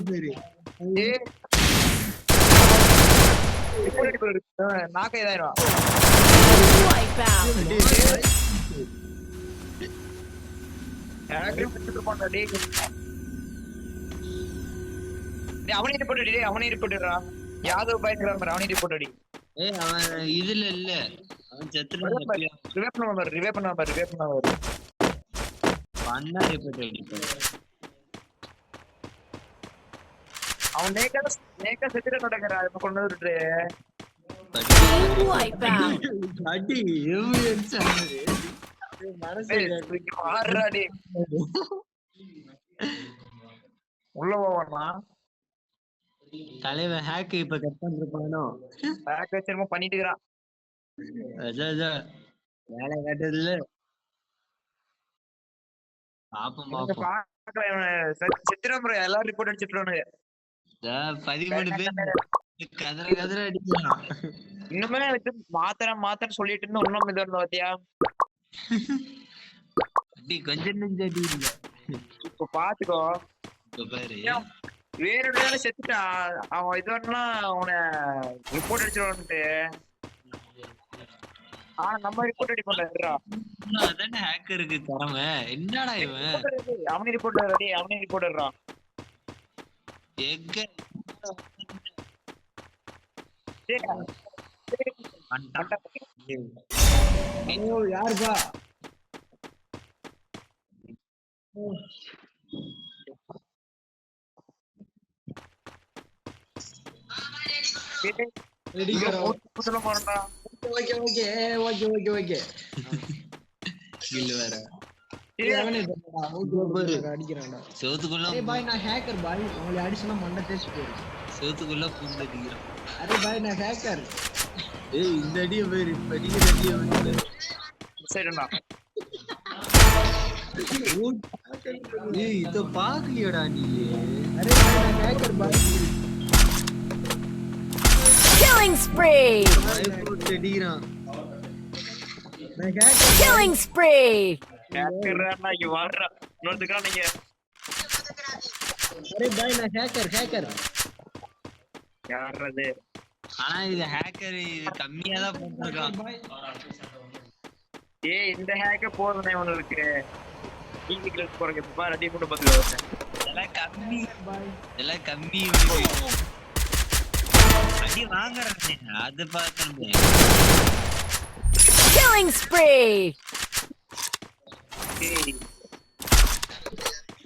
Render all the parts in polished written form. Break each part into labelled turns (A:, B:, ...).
A: பேரு
B: நாக்க இதாயிரும் அவனே ரிப்போர்ட் அடி அவனே ரிப்போர்ட் அடிடா யாதவ் பயங்கர அவனே ரிப்போர்ட் அடி
A: அவன் இதுல இல்ல அவன்
B: ரிவே பண்ண
A: பண்ணா ரிப்போர்ட் அடிப்பான்
B: அவன் நேக்கா செத்துட்டு நடக்கறா இப்ப கொண்டு வந்துட்டு
A: அடி எவிடன்ஸ்
B: மனசே மாறடி உள்ள போவானா
A: தலைவன் ஹேக் இப்ப கட் பண்ணிருப்பானோ
B: ஹேக் வச்சிரமா பண்ணிட்டு இருக்கறான்
A: அதான் வேலை காட்டுதுல பாப்போம்
B: சித்திரம் எல்லாரும் ரிப்போர்ட் அடிச்சிட்டு
A: 13 பேர் கதற அடிக்கலாம்
B: இன்னுமே வச்சு மாத்திரம் சொல்லிட்டு இருந்து ஒன்னும் இது இருந்த பாத்தியா
A: அடி கொஞ்சம் நெஞ்சு அடி இல்ல
B: இப்ப பாத்துக்கோ
A: பாரு
B: வேற செத்துட்டா அவன் இது வரலாம் அவனை ரிப்போர்ட் அடிச்சிருவான்ட்டு நம்ம ரிப்போர்ட் அடி பண்றா
A: அதானே ஹேக்கருக்கு திறமை என்னடா இவன்
B: அவனே ரிப்போர்ட் அடிறான்
A: எங்க
C: யாருப்பா
A: சோத்துக்குள்ள பூந்து அடிக்கிறான்
C: அரே பாய் நான் ஹேக்கர்
A: இந்த அடிய பேரு படிக்கிற அடிய வந்து
B: சரிடா
A: இத பாக்கலையடா நீ
C: அரே பாய் நான் ஹேக்கர் பாய்
D: Killing spree
A: ரிப்போர்ட் அடிக்கிறான்
C: நான் ஹேக்கர்
D: Killing spree
B: ஹேக்கர்னா இங்க வாடா இன்னொருதுக்கா நீங்க
C: அரே பாய் நான் ஹேக்கர்
B: யாரது
A: ஆனா இது ஹேக்கர் கம்மியா தான் போட்டுருக்கான்
B: இந்த ஹேக்க போறனே உங்களுக்கு ஈஸிக்லஸ் போறங்க பாரு அடி கூட பாத்துக்கோ
A: எல்லாம் கம்மி அடி வாங்குறானே அது பார்த்தேன்
D: Killing spree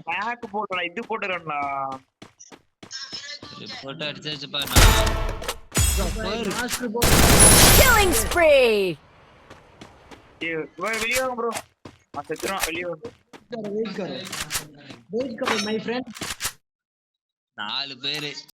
B: ஹேக் போடுறா இது போட்டுறேன்டா
A: ரிப்போர்ட் அடிச்சாச்சுப்பா
D: Killing spree
B: வெளியே வாங்க ப்ரோ செத்துறோம் வெளியே வந்து
C: வெயிட் கரோ மை ஃப்ரெண்ட்
A: 4 பேரு